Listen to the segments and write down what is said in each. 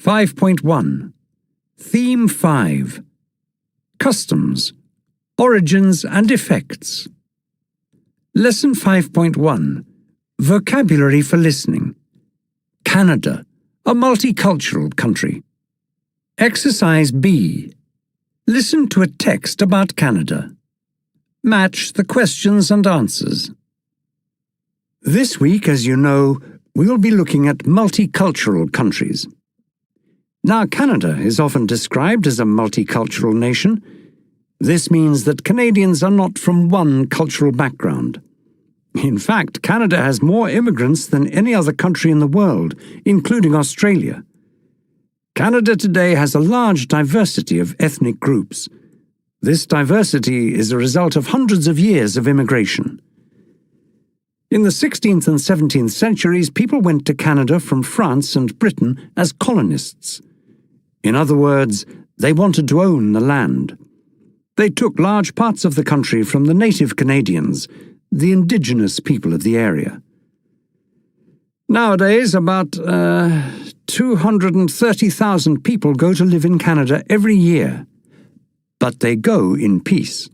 5.1 Theme 5 Customs, Origins and Effects. Lesson 5.1 Vocabulary for Listening. Canada, a multicultural country. Exercise B. Listen to a text about Canada. Match the questions and answers. This week, as you know, we will be looking at multicultural countries. Now, Canada is often described as a multicultural nation. This means that Canadians are not from one cultural background. In fact, Canada has more immigrants than any other country in the world, including Australia. Canada today has a large diversity of ethnic groups. This diversity is a result of hundreds of years of immigration. In the 16th and 17th centuries, people went to Canada from France and Britain as colonists. In other words, they wanted to own the land. They took large parts of the country from the native Canadians, the indigenous people of the area. Nowadays, about 230,000 people go to live in Canada every year, but they go in peace.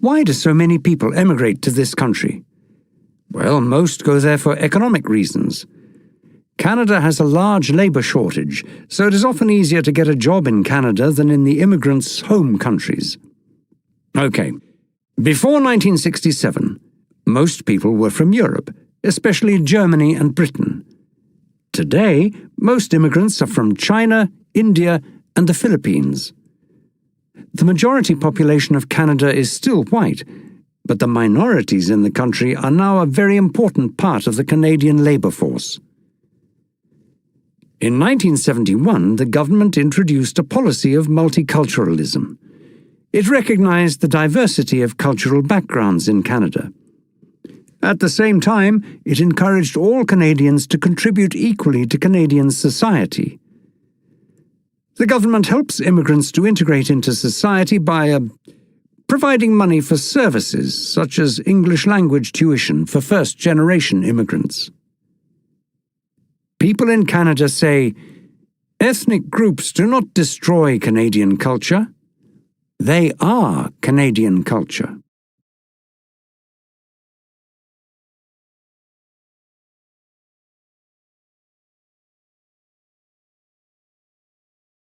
Why do so many people emigrate to this country? Well, most go there for economic reasons. Canada has a large labour shortage, so it is often easier to get a job in Canada than in the immigrants' home countries. Okay, before 1967, most people were from Europe, especially Germany and Britain. Today, most immigrants are from China, India, and the Philippines. The majority population of Canada is still white, but the minorities in the country are now a very important part of the Canadian labour force. In 1971, the government introduced a policy of multiculturalism. It recognized the diversity of cultural backgrounds in Canada. At the same time, it encouraged all Canadians to contribute equally to Canadian society. The government helps immigrants to integrate into society by providing money for services such as English language tuition for first-generation immigrants. People in Canada say, ethnic groups do not destroy Canadian culture. They are Canadian culture.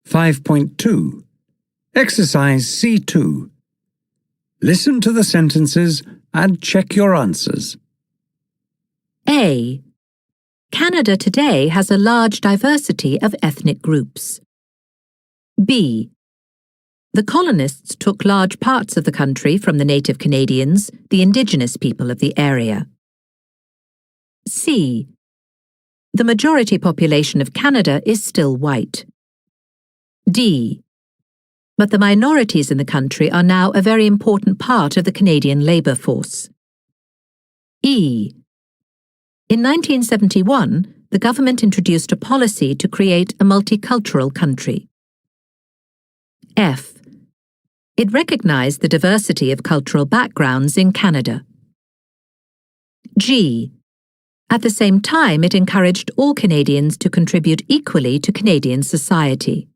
(5.2) Exercise C2. Listen to the sentences and check your answers. A. Canada today has a large diversity of ethnic groups. B. The colonists took large parts of the country from the native Canadians, the indigenous people of the area. C. The majority population of Canada is still white. D. But the minorities in the country are now a very important part of the Canadian labour force. E. In 1971, the government introduced a policy to create a multicultural country. F. It recognized the diversity of cultural backgrounds in Canada. G. At the same time, it encouraged all Canadians to contribute equally to Canadian society.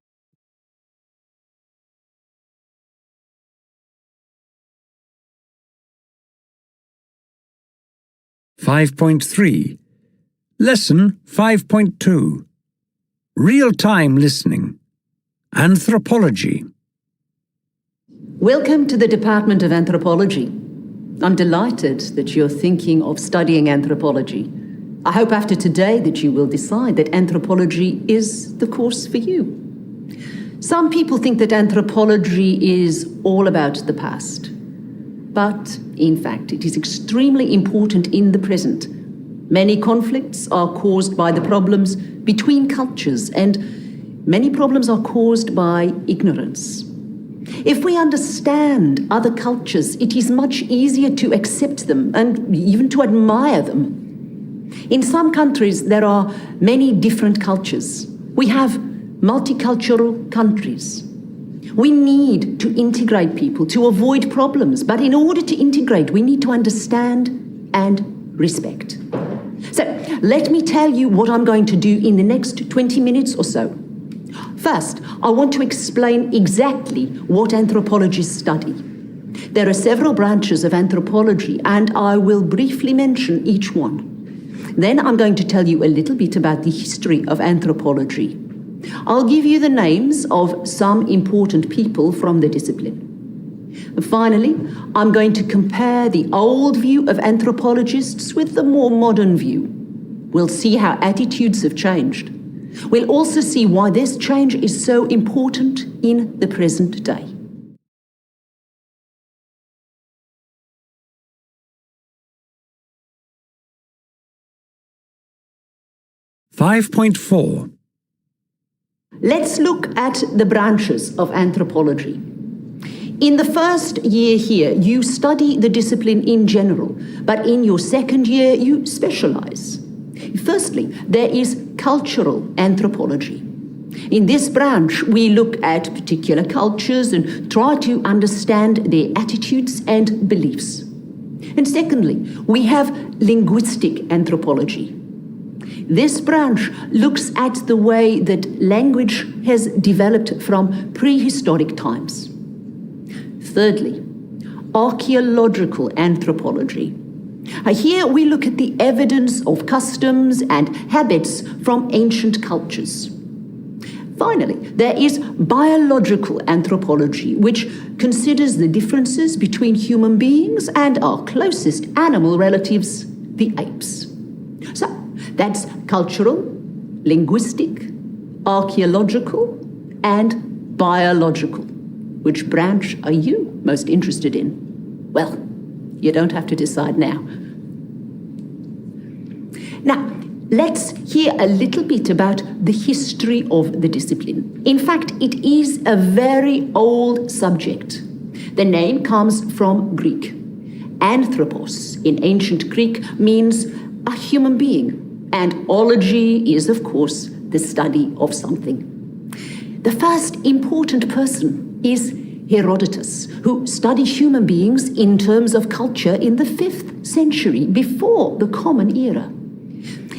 (5.3) Lesson 5.2 Real-time listening. Anthropology. Welcome to the Department of Anthropology. I'm delighted that you're thinking of studying anthropology. I hope after today that you will decide that anthropology is the course for you. Some people think that anthropology is all about the past. But, in fact, it is extremely important in the present. Many conflicts are caused by the problems between cultures, and many problems are caused by ignorance. If we understand other cultures, it is much easier to accept them and even to admire them. In some countries, there are many different cultures. We have multicultural countries. We need to integrate people to avoid problems, but in order to integrate, we need to understand and respect. So, let me tell you what I'm going to do in the next 20 minutes or so. First, I want to explain exactly what anthropologists study. There are several branches of anthropology, and I will briefly mention each one. Then I'm going to tell you a little bit about the history of anthropology. I'll give you the names of some important people from the discipline. Finally, I'm going to compare the old view of anthropologists with the more modern view. We'll see how attitudes have changed. We'll also see why this change is so important in the present day. (5.4) Let's look at the branches of anthropology. In the first year here, you study the discipline in general, but in your second year, you specialize. Firstly, there is cultural anthropology. In this branch, we look at particular cultures and try to understand their attitudes and beliefs. And secondly, we have linguistic anthropology. This branch looks at the way that language has developed from prehistoric times. Thirdly, archaeological anthropology. Here we look at the evidence of customs and habits from ancient cultures. Finally, there is biological anthropology, which considers the differences between human beings and our closest animal relatives, the apes. So, that's cultural, linguistic, archaeological, and biological. Which branch are you most interested in? Well, you don't have to decide now. Now, let's hear a little bit about the history of the discipline. In fact, it is a very old subject. The name comes from Greek. Anthropos in ancient Greek means a human being, and ology is, of course, the study of something. The first important person is Herodotus, who studied human beings in terms of culture in the 5th century, before the Common Era.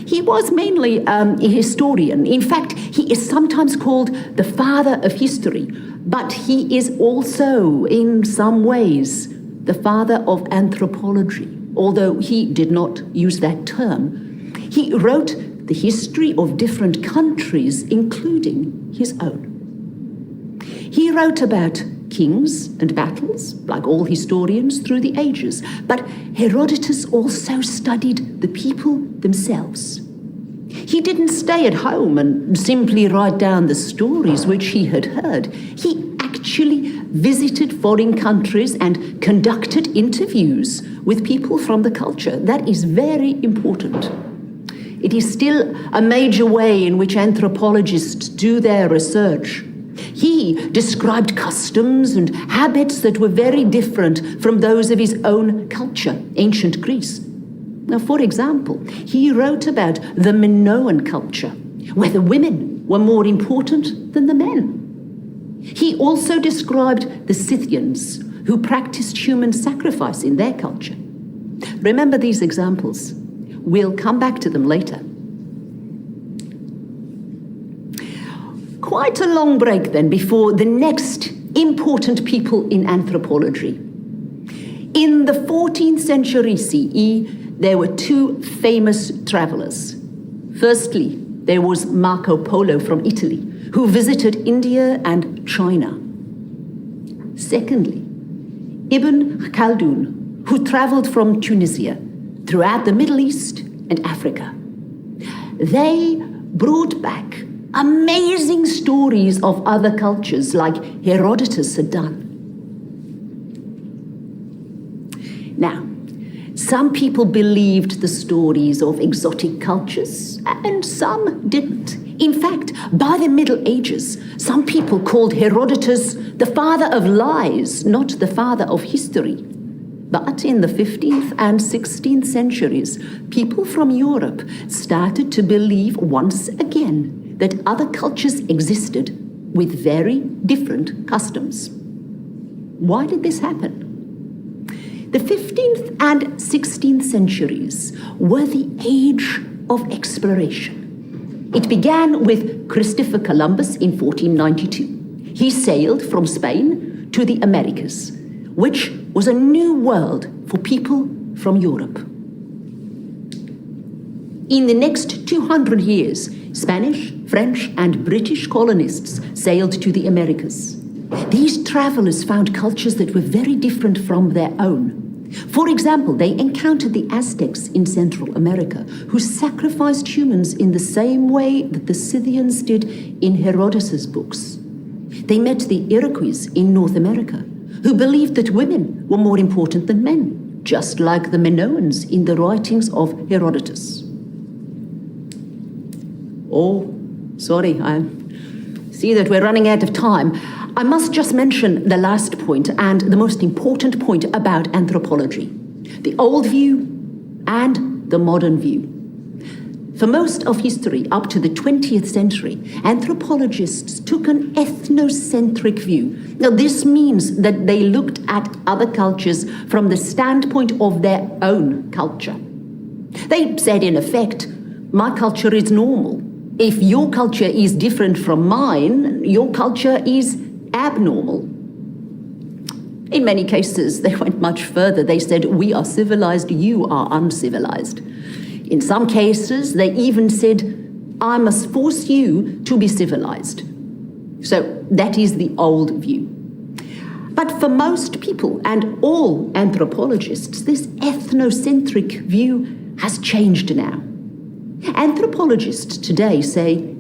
He was mainly a historian. In fact, he is sometimes called the father of history, but he is also, in some ways, the father of anthropology, although he did not use that term. He wrote the history of different countries, including his own. He wrote about kings and battles, like all historians, through the ages. But Herodotus also studied the people themselves. He didn't stay at home and simply write down the stories which he had heard. He actually visited foreign countries and conducted interviews with people from the culture. That is very important. It is still a major way in which anthropologists do their research. He described customs and habits that were very different from those of his own culture, ancient Greece. Now, for example, he wrote about the Minoan culture, where the women were more important than the men. He also described the Scythians, who practiced human sacrifice in their culture. Remember these examples. We'll come back to them later. Quite a long break then before the next important people in anthropology. In the 14th century CE, there were two famous travelers. Firstly, there was Marco Polo from Italy, who visited India and China. Secondly, Ibn Khaldun, who traveled from Tunisia throughout the Middle East and Africa. They brought back amazing stories of other cultures, like Herodotus had done. Now, some people believed the stories of exotic cultures, and some didn't. In fact, by the Middle Ages, some people called Herodotus the father of lies, not the father of history. But in the 15th and 16th centuries, people from Europe started to believe once again that other cultures existed with very different customs. Why did this happen? The 15th and 16th centuries were the age of exploration. It began with Christopher Columbus in 1492. He sailed from Spain to the Americas, which was a new world for people from Europe. In the next 200 years, Spanish, French, and British colonists sailed to the Americas. These travelers found cultures that were very different from their own. For example, they encountered the Aztecs in Central America, who sacrificed humans in the same way that the Scythians did in Herodotus' books. They met the Iroquois in North America, who believed that women were more important than men, just like the Minoans in the writings of Herodotus. Oh, sorry, I see that we're running out of time. I must just mention the last point and the most important point about anthropology, the old view and the modern view. For most of history, up to the 20th century, anthropologists took an ethnocentric view. Now, this means that they looked at other cultures from the standpoint of their own culture. They said, in effect, my culture is normal. If your culture is different from mine, your culture is abnormal. In many cases, they went much further. They said, we are civilized, you are uncivilized. In some cases, they even said, I must force you to be civilized. So that is the old view. But for most people and all anthropologists, this ethnocentric view has changed now. Anthropologists today say,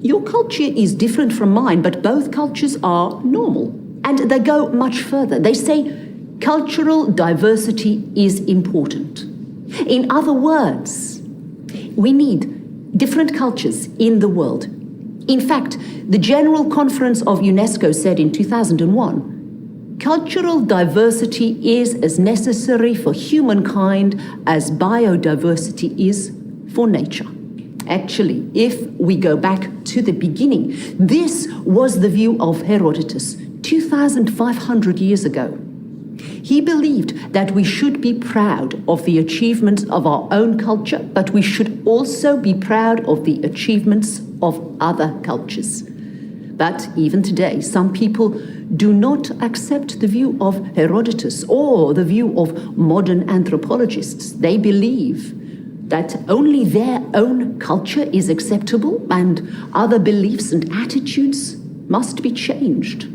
your culture is different from mine, but both cultures are normal. And they go much further. They say cultural diversity is important. In other words, we need different cultures in the world. In fact, the General Conference of UNESCO said in 2001, cultural diversity is as necessary for humankind as biodiversity is for nature. Actually, if we go back to the beginning, this was the view of Herodotus 2,500 years ago. He believed that we should be proud of the achievements of our own culture, but we should also be proud of the achievements of other cultures. But even today, some people do not accept the view of Herodotus or the view of modern anthropologists. They believe that only their own culture is acceptable and other beliefs and attitudes must be changed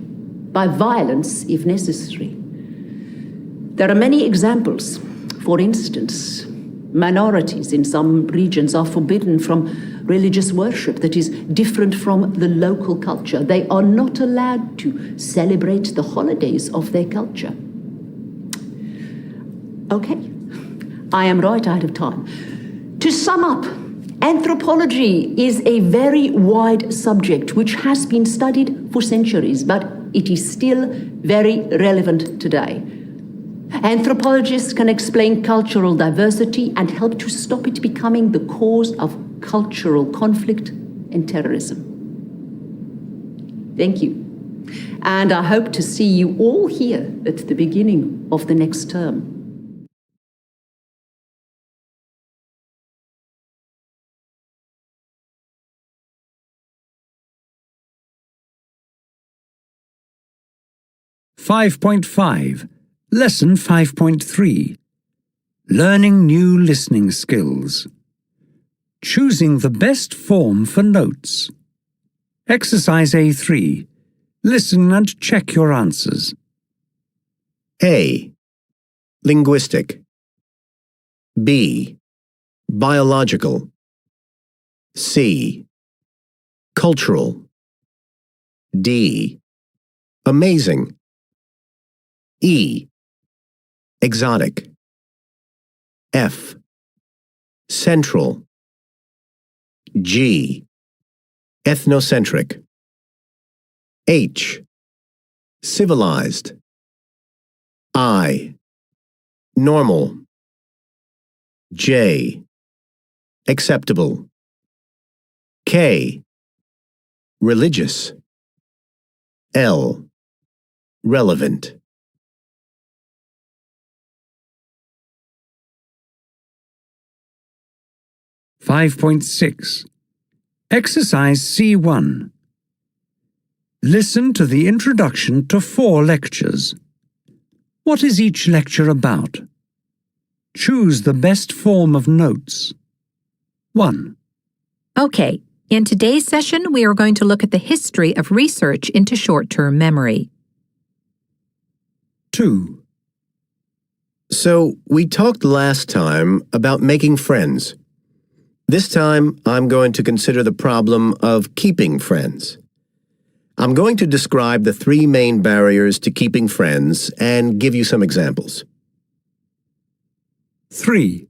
by violence if necessary. There are many examples. For instance, minorities in some regions are forbidden from religious worship that is different from the local culture. They are not allowed to celebrate the holidays of their culture. Okay, I am right out of time. To sum up, anthropology is a very wide subject which has been studied for centuries, but it is still very relevant today. Anthropologists can explain cultural diversity and help to stop it becoming the cause of cultural conflict and terrorism. Thank you. And I hope to see you all here at the beginning of the next term. Lesson 5.3 Learning New Listening Skills. Choosing the best form for notes. Exercise A3. Listen and check your answers. A. Linguistic. B. Biological. C. Cultural. D. Amazing. E. Exotic. F. Central. G. Ethnocentric. H. Civilized. I. Normal. J. Acceptable. K. Religious. L. Relevant. 5.6. Exercise C1. Listen to the introduction to 4 lectures. What is each lecture about? Choose the best form of notes. 1. Okay, in today's session, we are going to look at the history of research into short-term memory. 2. So, we talked last time about making friends. This time, I'm going to consider the problem of keeping friends. I'm going to describe the 3 main barriers to keeping friends and give you some examples. 3.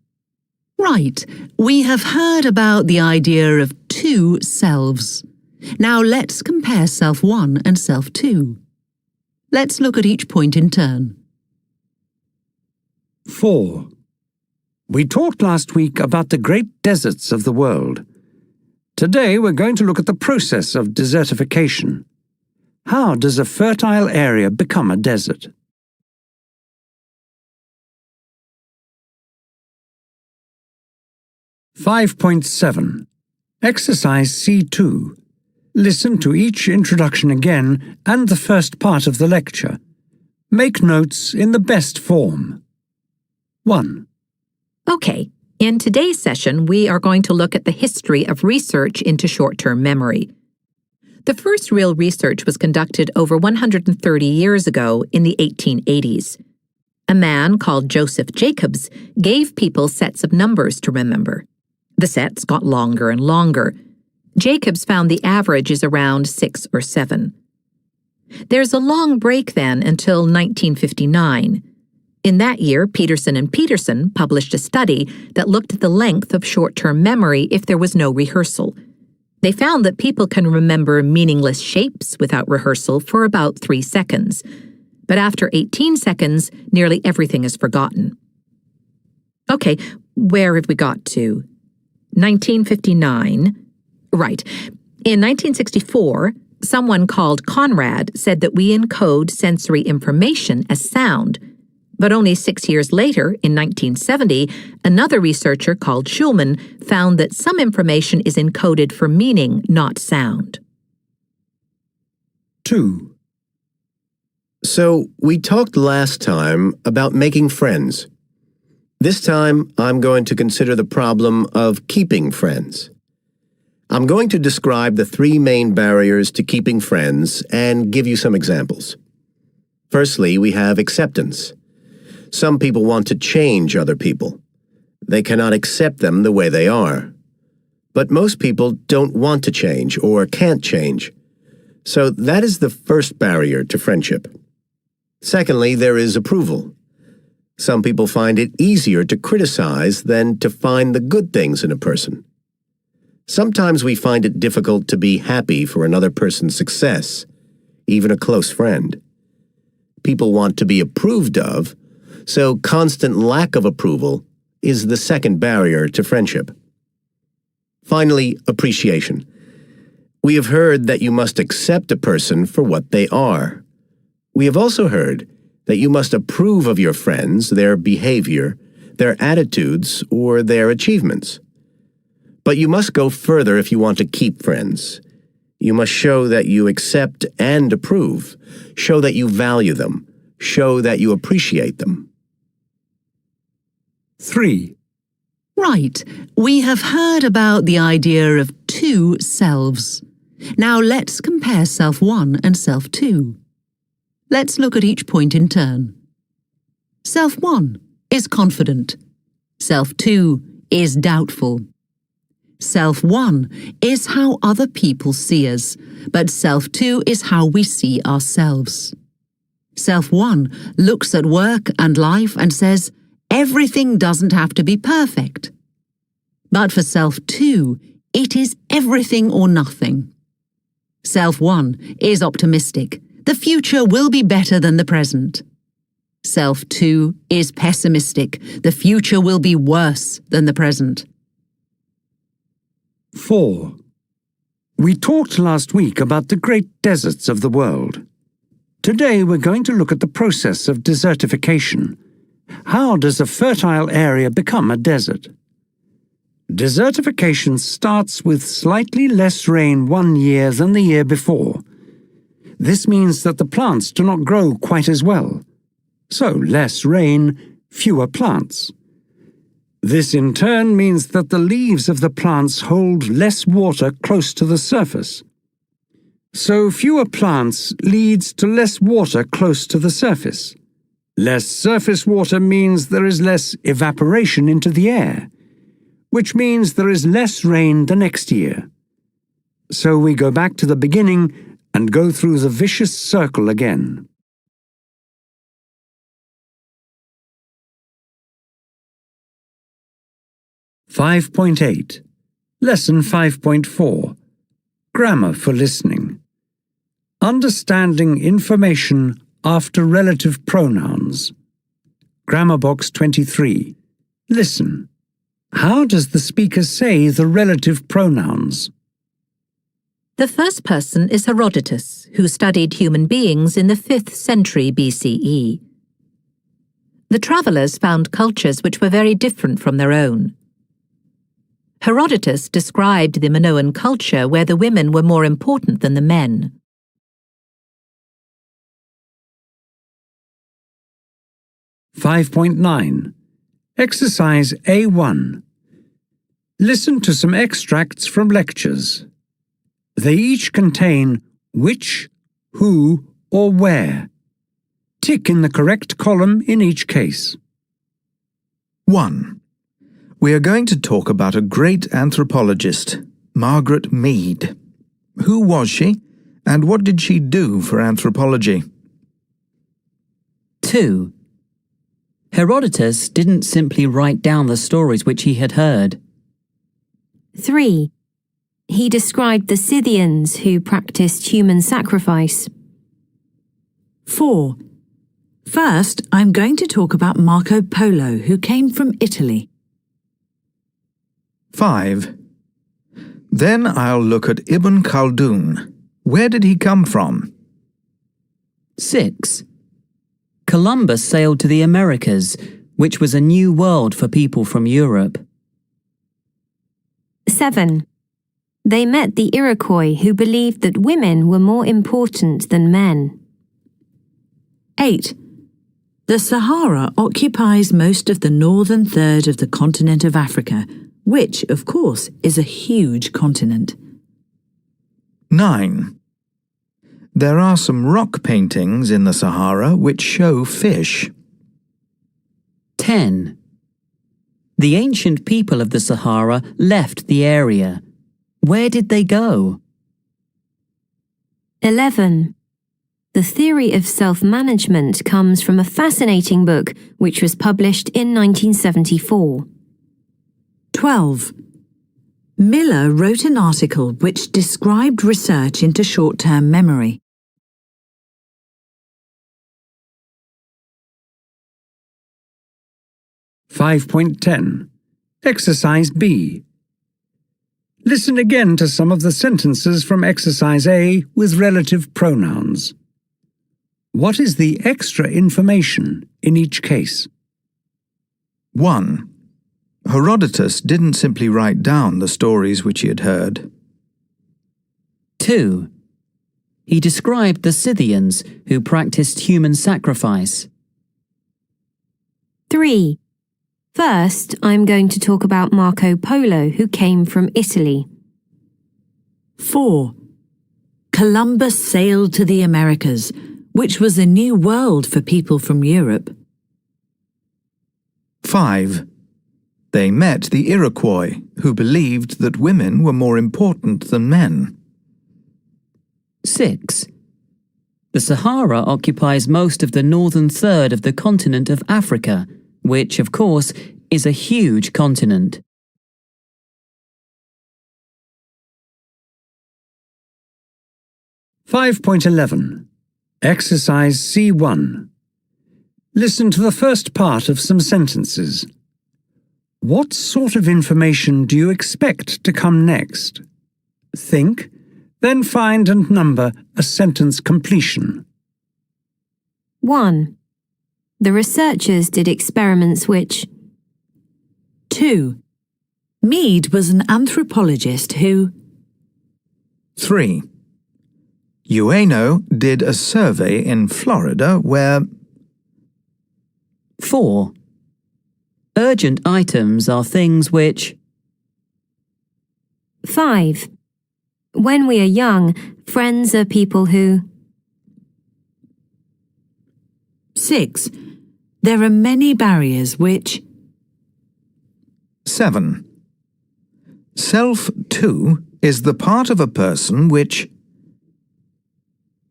Right. We have heard about the idea of 2 selves. Now let's compare self 1 and self 2. Let's look at each point in turn. 4. We talked last week about the great deserts of the world. Today we're going to look at the process of desertification. How does a fertile area become a desert? (5.7) Exercise C2. Listen to each introduction again and the first part of the lecture. Make notes in the best form. 1. Okay, in today's session, we are going to look at the history of research into short-term memory. The first real research was conducted over 130 years ago in the 1880s. A man called Joseph Jacobs gave people sets of numbers to remember. The sets got longer and longer. Jacobs found the average is around 6 or 7. There's a long break then until 1959. In that year, Peterson and Peterson published a study that looked at the length of short-term memory if there was no rehearsal. They found that people can remember meaningless shapes without rehearsal for about 3 seconds. But after 18 seconds, nearly everything is forgotten. Okay, where have we got to? 1959. Right. In 1964, someone called Conrad said that we encode sensory information as sound. But only 6 years later, in 1970, another researcher called Schulman found that some information is encoded for meaning, not sound. 2. So, we talked last time about making friends. This time, I'm going to consider the problem of keeping friends. I'm going to describe the 3 main barriers to keeping friends and give you some examples. Firstly, we have acceptance. Some people want to change other people. They cannot accept them the way they are. But most people don't want to change or can't change. So that is the first barrier to friendship. Secondly, there is approval. Some people find it easier to criticize than to find the good things in a person. Sometimes we find it difficult to be happy for another person's success, even a close friend. People want to be approved of, so constant lack of approval is the second barrier to friendship. Finally, appreciation. We have heard that you must accept a person for what they are. We have also heard that you must approve of your friends, their behavior, their attitudes, or their achievements. But you must go further if you want to keep friends. You must show that you accept and approve, show that you value them, show that you appreciate them. 3. Right. We have heard about the idea of 2 selves. Now let's compare self 1 and self 2. Let's look at each point in turn. Self 1 is confident. Self 2 is doubtful. Self 1 is how other people see us, but self 2 is how we see ourselves. Self 1 looks at work and life and says, everything doesn't have to be perfect. But for self 2, it is everything or nothing. Self 1 is optimistic. The future will be better than the present. Self 2 is pessimistic. The future will be worse than the present. 4. We talked last week about the great deserts of the world. Today we're going to look at the process of desertification. How does a fertile area become a desert? Desertification starts with slightly less rain one year than the year before. This means that the plants do not grow quite as well. So, less rain, fewer plants. This in turn means that the leaves of the plants hold less water close to the surface. So, fewer plants leads to less water close to the surface. Less surface water means there is less evaporation into the air, which means there is less rain the next year. So we go back to the beginning and go through the vicious circle again. (5.8) Lesson 5.4 Grammar for Listening. Understanding information after relative pronouns. Grammar box 23. Listen. How does the speaker say the relative pronouns? The first person is Herodotus, who studied human beings in the 5th century BCE. The travellers found cultures which were very different from their own. Herodotus described the Minoan culture where the women were more important than the men. (5.9) Exercise A1. Listen to some extracts from lectures. They each contain which, who, or where. Tick in the correct column in each case. 1. We are going to talk about a great anthropologist, Margaret Mead. Who was she, and what did she do for anthropology? 2. Herodotus didn't simply write down the stories which he had heard. 3. He described the Scythians who practiced human sacrifice. 4. First, I'm going to talk about Marco Polo, who came from Italy. 5. Then I'll look at Ibn Khaldun. Where did he come from? 6. Columbus sailed to the Americas, which was a new world for people from Europe. 7. They met the Iroquois who believed that women were more important than men. 8. The Sahara occupies most of the northern third of the continent of Africa, which, of course, is a huge continent. 9. There are some rock paintings in the Sahara which show fish. 10. The ancient people of the Sahara left the area. Where did they go? 11. The theory of self-management comes from a fascinating book which was published in 1974. 12. Miller wrote an article which described research into short-term memory. 5.10 Exercise B. Listen again to some of the sentences from Exercise A with relative pronouns. What is the extra information in each case? 1. Herodotus didn't simply write down the stories which he had heard. 2. He described the Scythians who practiced human sacrifice. 3. First, I'm going to talk about Marco Polo, who came from Italy. 4. Columbus sailed to the Americas, which was a new world for people from Europe. 5. They met the Iroquois, who believed that women were more important than men. 6. The Sahara occupies most of the northern third of the continent of Africa, which, of course, is a huge continent. (5.11) Exercise C1. Listen to the first part of some sentences. What sort of information do you expect to come next? Think, then find and number a sentence completion. 1. The researchers did experiments which... 2. Mead was an anthropologist who... 3. Ueno did a survey in Florida where... 4. Urgent items are things which... 5. When we are young, friends are people who... 6. There are many barriers which... 7. Self, too, is the part of a person which...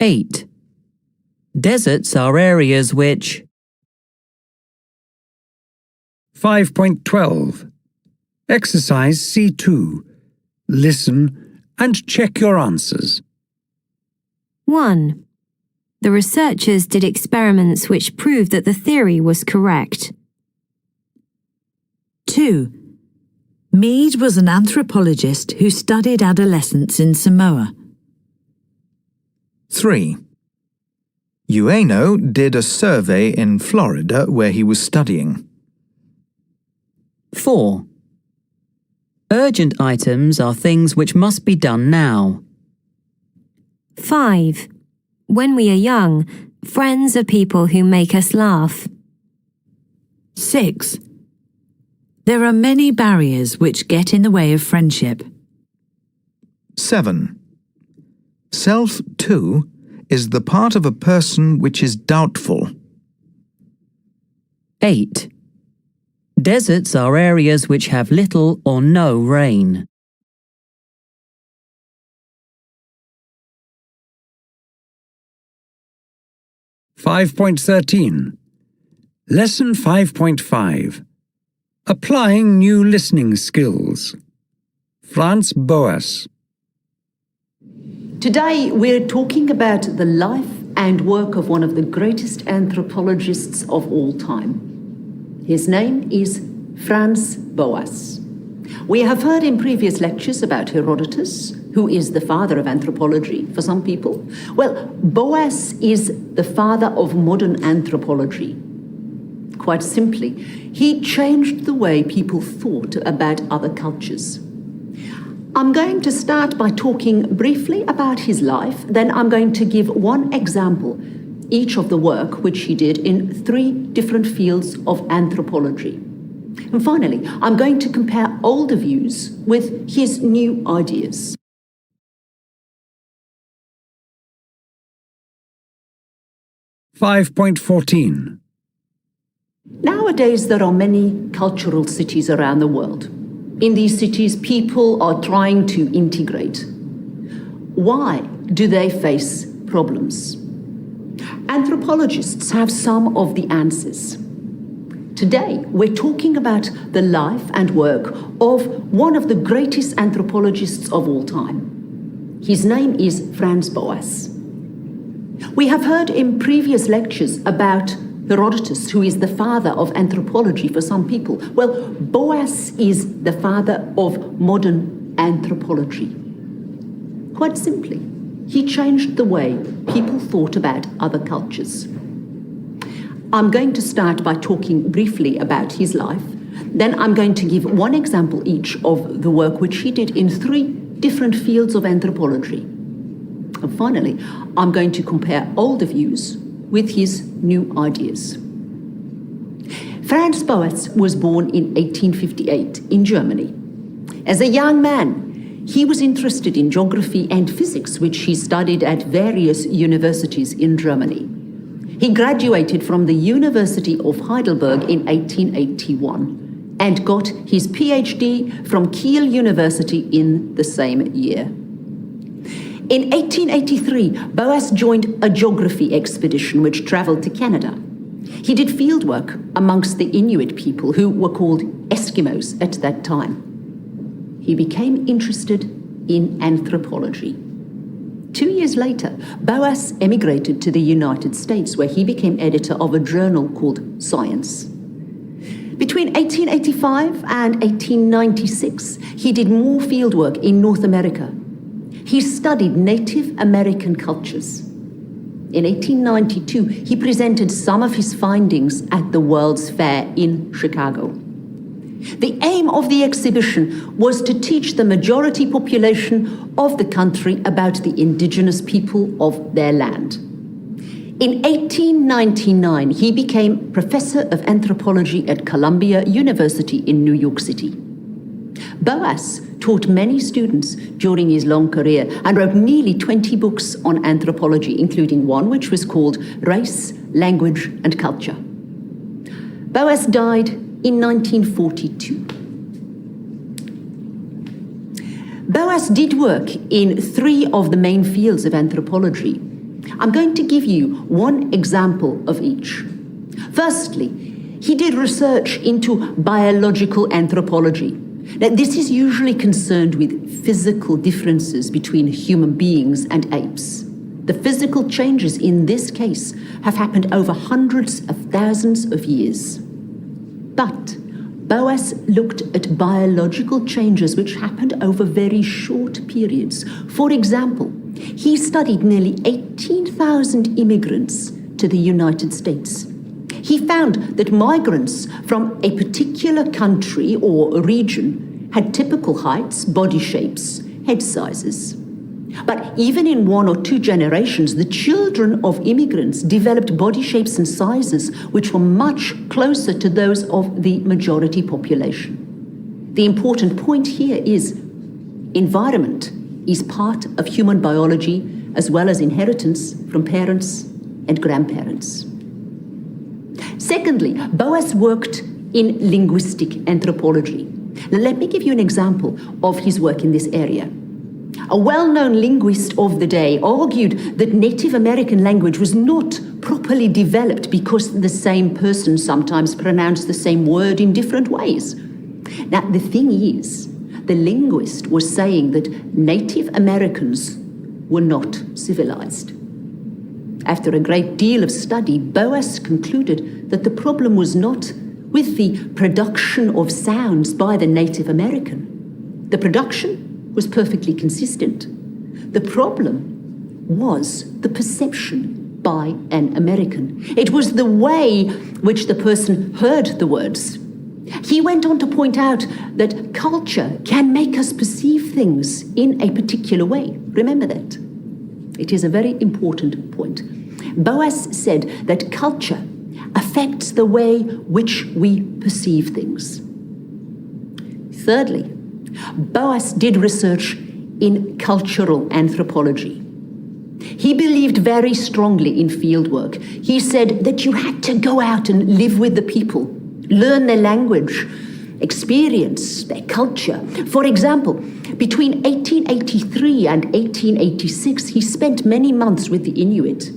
8. Deserts are areas which... 5.12. Exercise C2. Listen and check your answers. 1. The researchers did experiments which proved that the theory was correct. 2. Mead was an anthropologist who studied adolescents in Samoa. 3. Ueno did a survey in Florida where he was studying. 4. Urgent items are things which must be done now. 5. When we are young, friends are people who make us laugh. 6. There are many barriers which get in the way of friendship. 7. Self, too, is the part of a person which is doubtful. 8. Deserts are areas which have little or no rain. (5.13). Lesson 5.5. Applying new listening skills. Franz Boas. Today we're talking about the life and work of one of the greatest anthropologists of all time. His name is Franz Boas. We have heard in previous lectures about Herodotus, who is the father of anthropology for some people. Well, Boas is the father of modern anthropology. Quite simply, he changed the way people thought about other cultures. I'm going to start by talking briefly about his life, then I'm going to give one example, each of the work which he did in 3 different fields of anthropology. And finally, I'm going to compare older views with his new ideas. (5.14). Nowadays, there are many cultural cities around the world. In these cities, people are trying to integrate. Why do they face problems? Anthropologists have some of the answers. Today, we're talking about the life and work of one of the greatest anthropologists of all time. His name is Franz Boas. We have heard in previous lectures about Herodotus, who is the father of anthropology for some people. Well, Boas is the father of modern anthropology. Quite simply, he changed the way people thought about other cultures. I'm going to start by talking briefly about his life. Then I'm going to give one example each of the work which he did in 3 different fields of anthropology. And finally, I'm going to compare older views with his new ideas. Franz Boas was born in 1858 in Germany. As a young man, he was interested in geography and physics, which he studied at various universities in Germany. He graduated from the University of Heidelberg in 1881 and got his PhD from Kiel University in the same year. In 1883, Boas joined a geography expedition which travelled to Canada. He did fieldwork amongst the Inuit people, who were called Eskimos at that time. He became interested in anthropology. 2 years later, Boas emigrated to the United States, where he became editor of a journal called Science. Between 1885 and 1896, he did more fieldwork in North America. He studied Native American cultures. In 1892, he presented some of his findings at the World's Fair in Chicago. The aim of the exhibition was to teach the majority population of the country about the indigenous people of their land. In 1899, he became professor of anthropology at Columbia University in New York City. Boas taught many students during his long career and wrote nearly 20 books on anthropology, including one which was called Race, Language and Culture. Boas died in 1942. Boas did work in 3 of the main fields of anthropology. I'm going to give you one example of each. Firstly, he did research into biological anthropology. Now, this is usually concerned with physical differences between human beings and apes. The physical changes in this case have happened over hundreds of thousands of years. But Boas looked at biological changes which happened over very short periods. For example, he studied nearly 18,000 immigrants to the United States. He found that migrants from a particular country or region had typical heights, body shapes, head sizes. But even in 1 or 2 generations, the children of immigrants developed body shapes and sizes which were much closer to those of the majority population. The important point here is environment is part of human biology as well as inheritance from parents and grandparents. Secondly, Boas worked in linguistic anthropology. Now, let me give you an example of his work in this area. A well-known linguist of the day argued that Native American language was not properly developed because the same person sometimes pronounced the same word in different ways. Now, the thing is, the linguist was saying that Native Americans were not civilized. After a great deal of study, Boas concluded that the problem was not with the production of sounds by the Native American. The production was perfectly consistent. The problem was the perception by an American. It was the way which the person heard the words. He went on to point out that culture can make us perceive things in a particular way. Remember that. It is a very important point. Boas said that culture affects the way which we perceive things. Thirdly, Boas did research in cultural anthropology. He believed very strongly in fieldwork. He said that you had to go out and live with the people, learn their language, experience their culture. For example, between 1883 and 1886, he spent many months with the Inuit.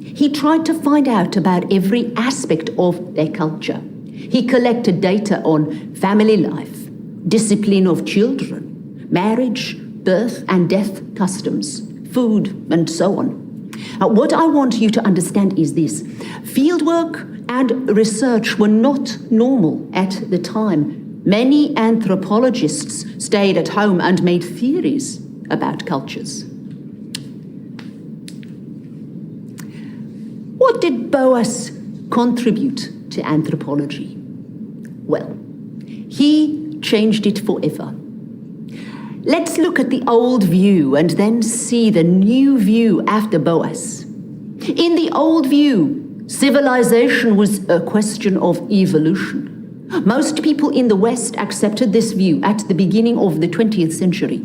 He tried to find out about every aspect of their culture. He collected data on family life, discipline of children, marriage, birth and death customs, food, and so on. Now, what I want you to understand is this. Fieldwork and research were not normal at the time. Many anthropologists stayed at home and made theories about cultures. What did Boas contribute to anthropology? Well, he changed it forever. Let's look at the old view and then see the new view after Boas. In the old view, civilization was a question of evolution. Most people in the West accepted this view at the beginning of the 20th century.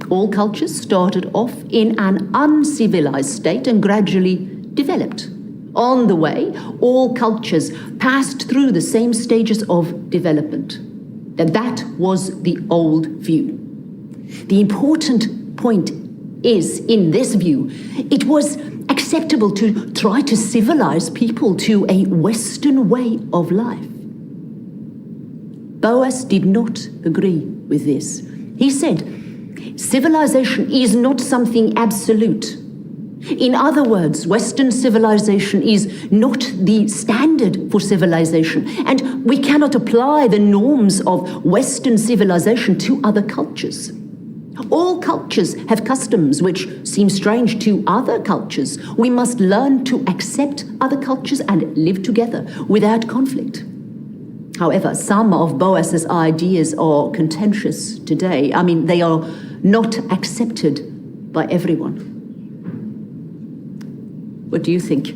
All cultures started off in an uncivilized state and gradually developed. On the way, all cultures passed through the same stages of development. That was the old view. The important point is, in this view, it was acceptable to try to civilize people to a Western way of life. Boas did not agree with this. He said, civilization is not something absolute. In other words, Western civilization is not the standard for civilization, and we cannot apply the norms of Western civilization to other cultures. All cultures have customs which seem strange to other cultures. We must learn to accept other cultures and live together without conflict. However, some of Boas's ideas are contentious today. I mean, they are not accepted by everyone. What do you think?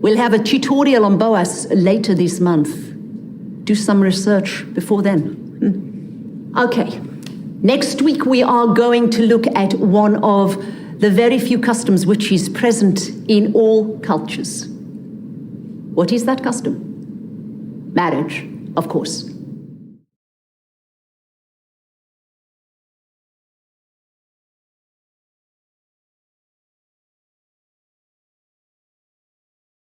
We'll have a tutorial on Boas later this month. Do some research before then. Okay. Next week we are going to look at one of the very few customs which is present in all cultures. What is that custom? Marriage, of course.